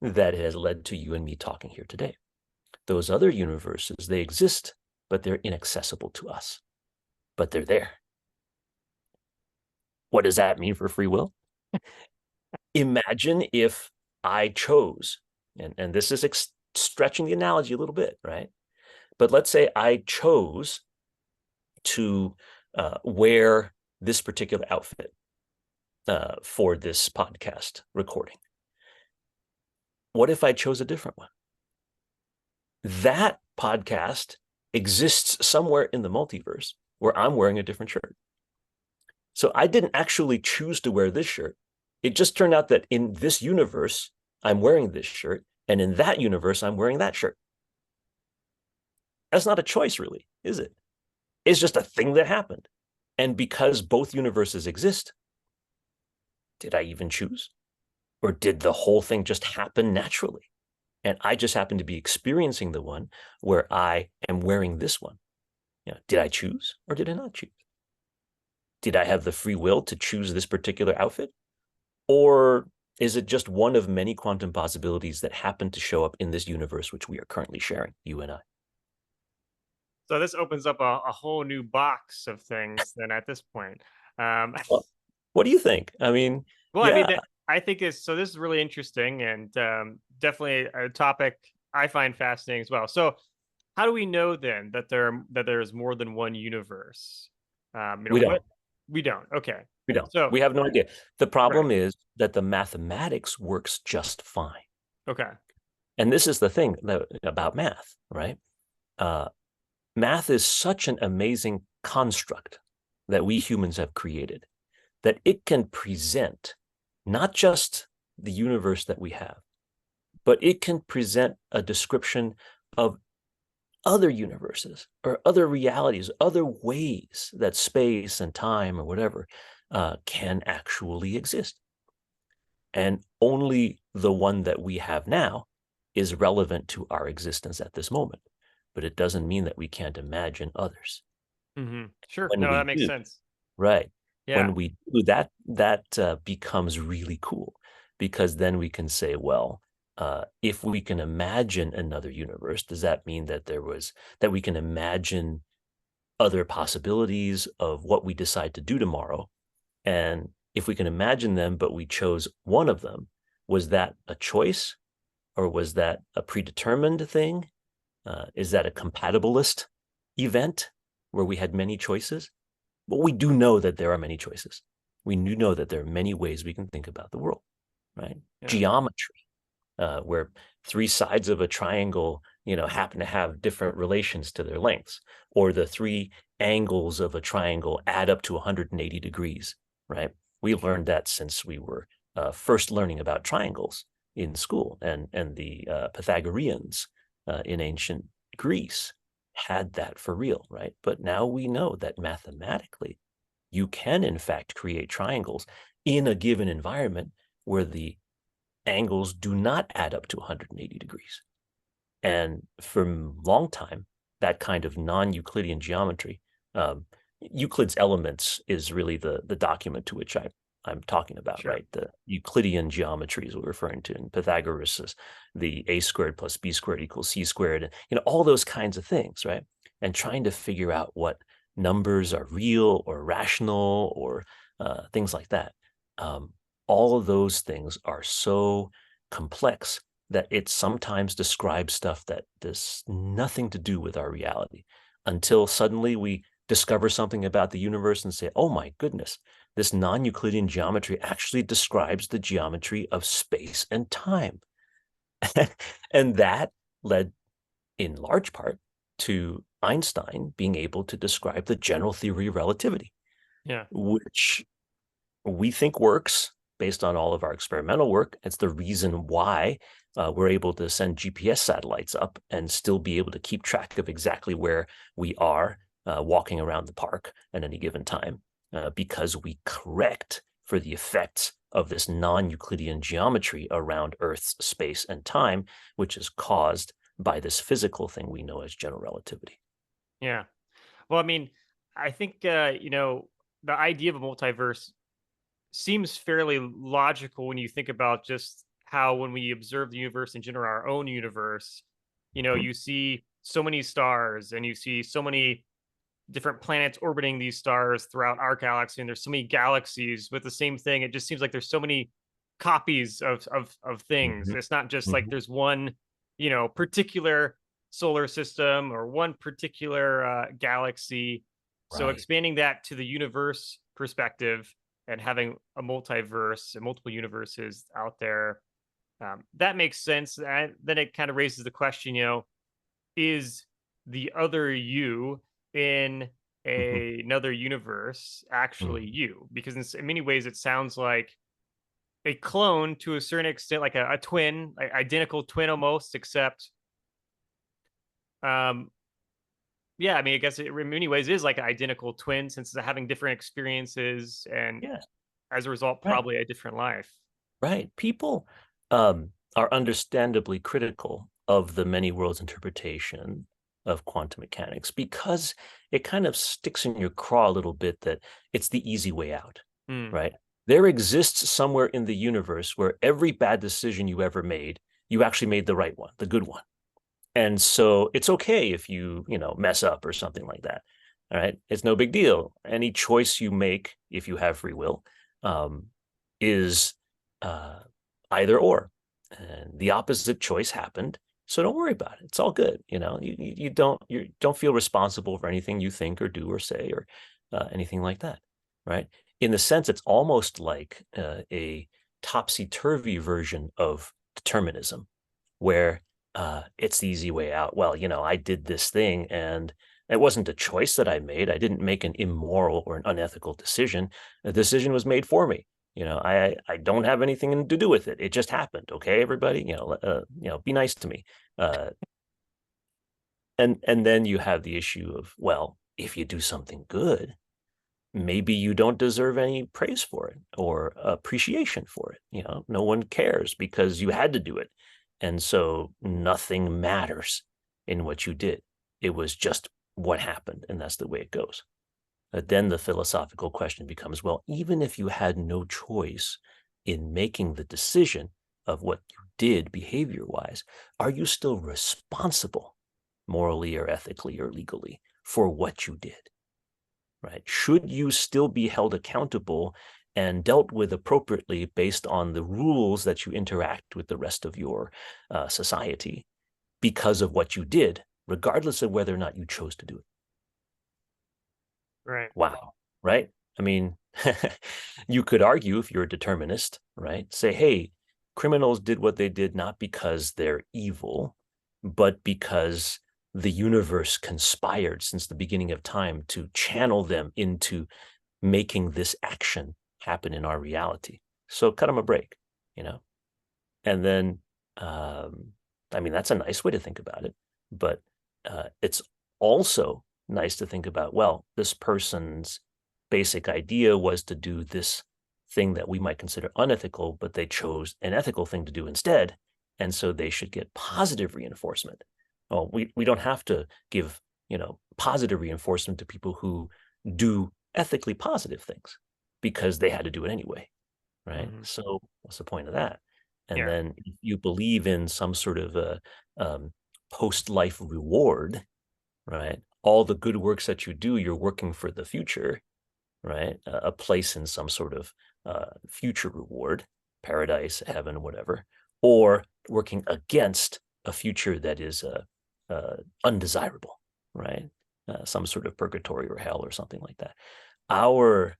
that it has led to you and me talking here today. Those other universes, they exist, but they're inaccessible to us. But they're there. What does that mean for free will? Imagine if I chose, and this is stretching the analogy a little bit, right? But let's say I chose to wear this particular outfit for this podcast recording. What if I chose a different one? That podcast exists somewhere in the multiverse where I'm wearing a different shirt. So I didn't actually choose to wear this shirt. It just turned out that in this universe, I'm wearing this shirt, and in that universe, I'm wearing that shirt. That's not a choice, really, is it? It's just a thing that happened. And because both universes exist, did I even choose? Or did the whole thing just happen naturally? And I just happen to be experiencing the one where I am wearing this one. You know, did I choose or did I not choose? Did I have the free will to choose this particular outfit? Or is it just one of many quantum possibilities that happen to show up in this universe, which we are currently sharing, you and I? So this opens up a whole new box of things then at this point. Well, what do you think? I mean, Well, I mean, yeah, I think it's so this is really interesting and definitely a topic I find fascinating as well. So, how do we know then that there is more than one universe? we don't. What we don't. Okay, We don't. so We have no idea. The right. problem is that the mathematics works just fine. Okay, And this is the thing about math, right? Math is such an amazing construct that we humans have created that it can present not just the universe that we have, but it can present a description of other universes or other realities, other ways that space and time or whatever can actually exist. And only the one that we have now is relevant to our existence at this moment. But it doesn't mean that we can't imagine others. Sure. When No, that we makes do, sense. right? Yeah. When we do that, that becomes really cool, because then we can say, well, if we can imagine another universe, does that mean that that we can imagine other possibilities of what we decide to do tomorrow? And if we can imagine them, but we chose one of them, was that a choice, or was that a predetermined thing? Is that a compatibilist event where we had many choices? But we do know that there are many choices. We do know that there are many ways we can think about the world, right? Yeah. Geometry, where three sides of a triangle, happen to have different relations to their lengths, or the three angles of a triangle add up to 180 degrees, right? We learned that since we were first learning about triangles in school, and the Pythagoreans in ancient Greece had that for real, right? But now we know that mathematically, you can in fact create triangles in a given environment where the angles do not add up to 180 degrees. And for a long time, that kind of non-Euclidean geometry, Euclid's Elements is really the document to which I'm talking about, Sure. right? The Euclidean geometries we're referring to, and Pythagoras is the a squared plus b squared equals c squared, and all those kinds of things, right? And trying to figure out what numbers are real or rational, or things like that. Um, all of those things are so complex that it sometimes describes stuff that has nothing to do with our reality, until suddenly we discover something about the universe and say, oh my goodness, this non-Euclidean geometry actually describes the geometry of space and time. And that led in large part to Einstein being able to describe the general theory of relativity, Yeah. which we think works based on all of our experimental work. It's the reason why we're able to send GPS satellites up and still be able to keep track of exactly where we are walking around the park at any given time, because we correct for the effects of this non-Euclidean geometry around Earth's space and time, which is caused by this physical thing we know as general relativity. Yeah. Well, I mean, I think, the idea of a multiverse seems fairly logical when you think about just how, when we observe the universe and general, our own universe, Mhm. you see so many stars and you see so many different planets orbiting these stars throughout our galaxy, and there's so many galaxies with the same thing. It just seems like there's so many copies of things. Mhm. It's not just like Mhm. there's one, particular solar system or one particular galaxy. So Right. expanding that to the universe perspective and having a multiverse and multiple universes out there, that makes sense. And then it kind of raises the question, is the other you in Mhm. another universe actually Mhm. you? Because in many ways, it sounds like a clone to a certain extent, like a twin, identical twin almost, except, um, yeah, I mean, I guess it in many ways is like an identical twin since they're having different experiences and Yes. as a result, Right. probably a different life. Right. People are understandably critical of the many worlds interpretation of quantum mechanics, because it kind of sticks in your craw a little bit that it's the easy way out, Hmm. right? There exists somewhere in the universe where every bad decision you ever made, you actually made the right one, the good one. And so it's okay if you mess up or something like that. All right. It's no big deal. Any choice you make, if you have free will, um, is uh, either or. And the opposite choice happened. So don't worry about it. It's all good. You don't feel responsible for anything you think or do or say, or anything like that. Right. In the sense, it's almost like a topsy-turvy version of determinism, where it's the easy way out. Well, I did this thing, and it wasn't a choice that I made. I didn't make an immoral or an unethical decision. The decision was made for me. I don't have anything to do with it. It just happened. Okay, everybody, be nice to me. Uh, and then you have the issue of, well, if you do something good, maybe you don't deserve any praise for it or appreciation for it. No one cares because you had to do it. And so nothing matters in what you did. It was just what happened, and that's the way it goes. But then the philosophical question becomes, well, even if you had no choice in making the decision of what you did behavior wise, are you still responsible morally or ethically or legally for what you did? Right? Should you still be held accountable and dealt with appropriately based on the rules that you interact with the rest of your society because of what you did, regardless of whether or not you chose to do it? Right. Wow. Right? I mean, you could argue if you're a determinist, right? Say, hey, criminals did what they did not because they're evil, but because the universe conspired since the beginning of time to channel them into making this action happen in our reality. So cut them a break, you know? And then, I mean, that's a nice way to think about it, but it's also nice to think about, well, this person's basic idea was to do this thing that we might consider unethical, but they chose an ethical thing to do instead. And so they should get positive reinforcement. Well, we don't have to give, positive reinforcement to people who do ethically positive things because they had to do it anyway, right? Hmm. So what's the point of that? And Yeah. then if you believe in some sort of a post-life reward, right? All the good works that you do, you're working for the future, right? A place in some sort of future reward, paradise, heaven, whatever, or working against a future that is undesirable, right? Some sort of purgatory or hell or something like that. Our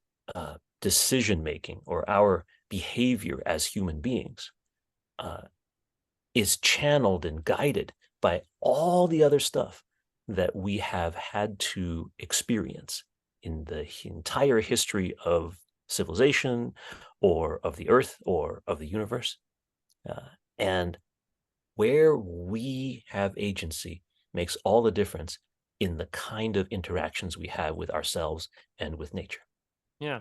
decision making or our behavior as human beings uh, is channeled and guided by all the other stuff that we have had to experience in the entire history of civilization or of the earth or of the universe. And where we have agency makes all the difference in the kind of interactions we have with ourselves and with nature. Yeah.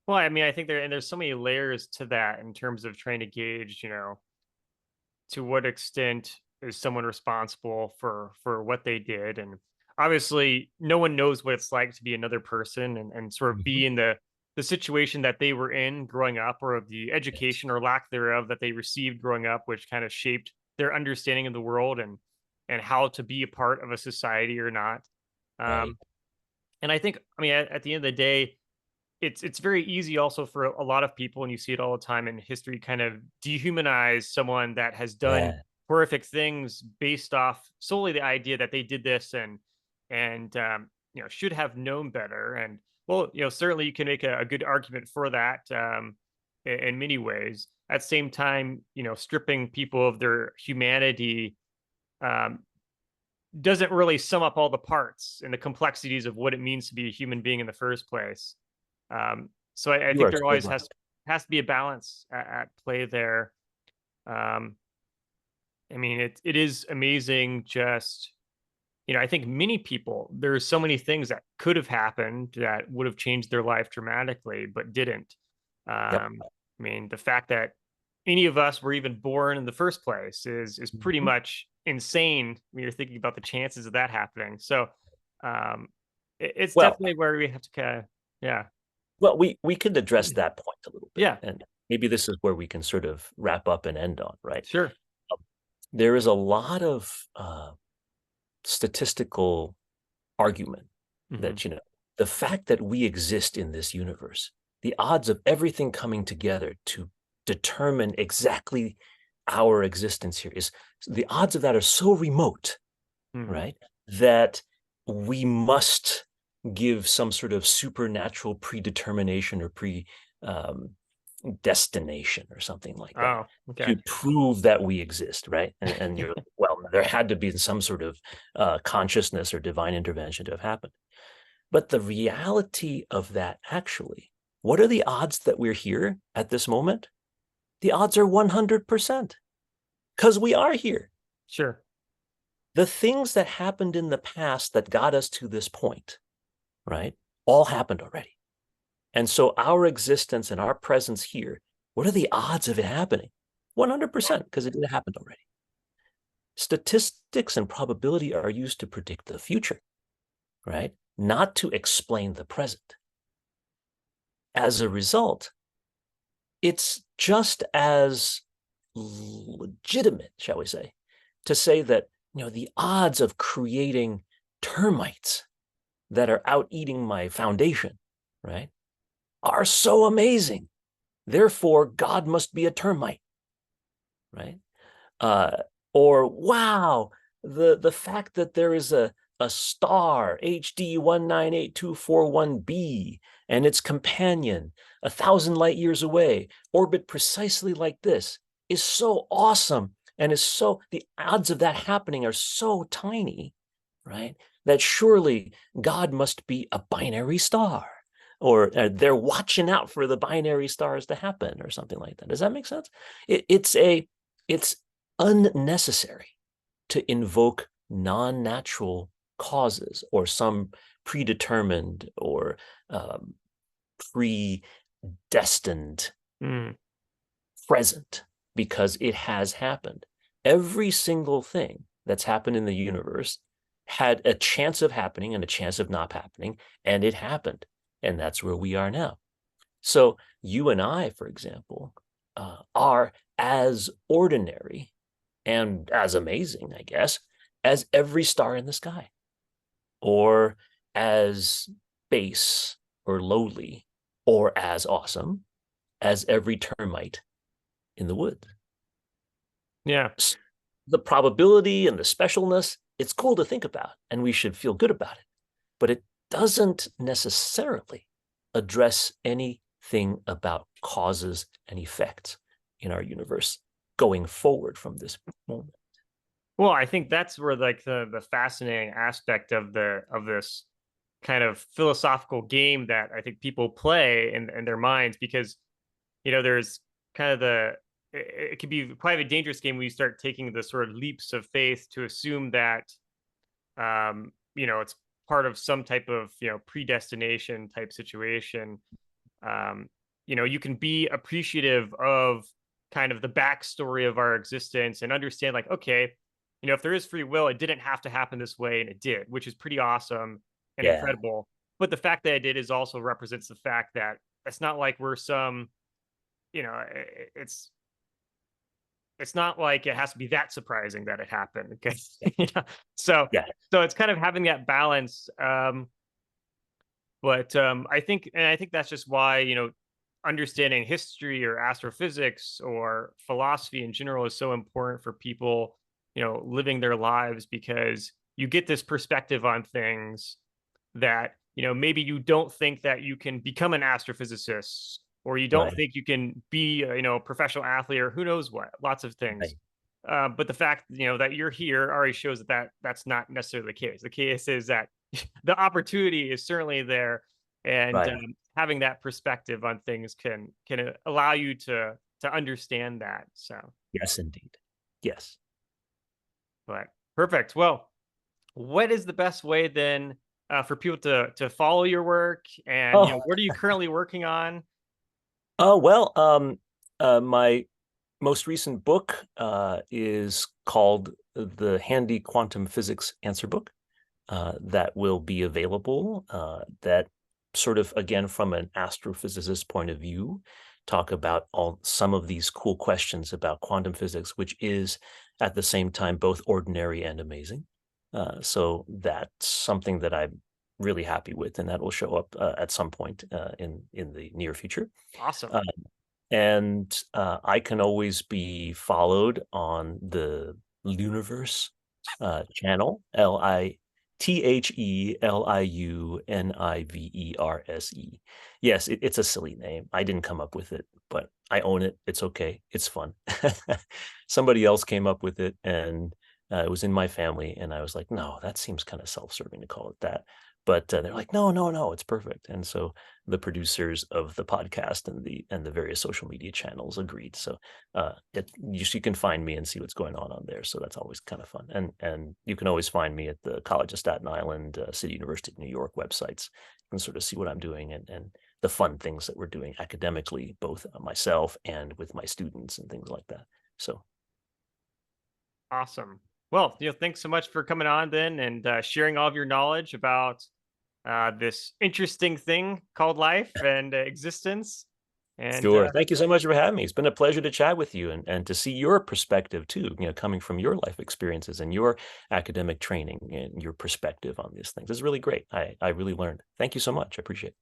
Well, I mean, I think there's so many layers to that in terms of trying to gauge, to what extent is someone responsible for what they did. And obviously no one knows what it's like to be another person and sort of Mhm. be in the situation that they were in growing up, or the Yes. education or lack thereof that they received growing up, which kind of shaped their understanding of the world and how to be a part of a society or not. Right. um and I think, I mean, at the end of the day, it's very easy also for a lot of people, and you see it all the time in history, kind of dehumanize someone that has done Yeah. horrific things based off solely the idea that they did this and should have known better. And well, certainly you can make a good argument for that, in many ways. At the same time, stripping people of their humanity um, doesn't really sum up all the parts and the complexities of what it means to be a human being in the first place. So I You think are there so always right. has to be a balance at play there. Um, I mean, it is amazing. Just, I think many people, there's so many things that could have happened that would have changed their life dramatically, but didn't. Yep. I mean, the fact that any of us were even born in the first place is pretty Mhm. much insane when you're thinking about the chances of that happening. So, um, it's Well, definitely where we have to kind of, yeah, we could address that point a little bit, yeah, and maybe this is where we can sort of wrap up and end on, right? sure. Um, there is a lot of statistical argument Hmm. that, the fact that we exist in this universe, the odds of everything coming together to determine exactly our existence here is the odds of that are so remote, Hmm. right? That we must give some sort of supernatural predetermination or um, destination or something like that Oh, okay, to prove that we exist, right? And you're like, well, there had to be some sort of consciousness or divine intervention to have happened. But the reality of that actually, what are the odds that we're here at this moment? The odds are 100% because we are here. sure. The things that happened in the past that got us to this point, right? all happened already. And so our existence and our presence here, what are the odds of it happening? 100%, because it did happen already. Statistics and probability are used to predict the future, right? Not to explain the present. As a result, it's just as legitimate, shall we say, to say that, the odds of creating termites that are out eating my foundation, right, are so amazing. Therefore, God must be a termite, right? Or wow, the fact that there is a star HD 198241b and its companion 1,000 light years away orbit precisely like this is so awesome, and is so, the odds of that happening are so tiny, right, that surely God must be a binary star, or they're watching out for the binary stars to happen, or something like that. Does that make sense? It's unnecessary to invoke non-natural causes or some predetermined or predestined present, because it has happened. Every single thing that's happened in the universe had a chance of happening and a chance of not happening, and it happened. And that's where we are now. So you and I, for example, are as ordinary and as amazing, I guess, as every star in the sky, or as base or lowly, or as awesome as every termite in the woods. Yeah. The probability and the specialness, it's cool to think about, and we should feel good about it, but it doesn't necessarily address anything about causes and effects in our universe going forward from this moment. Well, I think that's where like the fascinating aspect of this kind of philosophical game that I think people play in their minds, because there's kind of it can be quite a dangerous game when you start taking the sort of leaps of faith to assume that it's part of some type of predestination type situation. You can be appreciative of kind of the backstory of our existence and understand, like, okay, if there is free will, it didn't have to happen this way, and it did, which is pretty awesome and Yeah, incredible. But the fact that it did is also represents the fact that it's not like we're some, it's not like it has to be that surprising that it happened. Okay. So yeah, so it's kind of having that balance. But I think that's just why, understanding history or astrophysics or philosophy in general is so important for people, living their lives, because you get this perspective on things that, maybe you don't think that you can become an astrophysicist, or you don't right, think you can be a, professional athlete, or who knows what, lots of things. right, But the fact, that you're here already shows that's not necessarily the case. The case is that the opportunity is certainly there, and right. having that perspective on things can allow you to understand that. So, Yes, indeed. Yes. but perfect. Well, what is the best way then for people to follow your work, and Oh, what are you currently working on? oh well. My most recent book is called The Handy Quantum Physics Answer Book. That will be available. That sort of, again, from an astrophysicist point of view, talk about some of these cool questions about quantum physics, which is at the same time both ordinary and amazing. So that's something that I'm really happy with, and that will show up at some point in the near future. Awesome. Uh, and I can always be followed on the Luniverse channel, Theliuniverse. Yes, it's a silly name. I didn't come up with it, but I own it. It's okay. It's fun. Somebody else came up with it, and It was in my family, and I was like, no, that seems kind of self-serving to call it that. But they're like, no, no, no, it's perfect. And so the producers of the podcast and the various social media channels agreed. So you can find me and see what's going on there. So that's always kind of fun. And you can always find me at the College of Staten Island, City University of New York websites. You can sort of see what I'm doing and the fun things that we're doing academically, both myself and with my students and things like that. So Awesome. Well, thanks so much for coming on then and sharing all of your knowledge about this interesting thing called life and existence. And sure. Thank you so much for having me. It's been a pleasure to chat with you and to see your perspective too, coming from your life experiences and your academic training and your perspective on these things. It's really great. I really learned. Thank you so much. I appreciate it.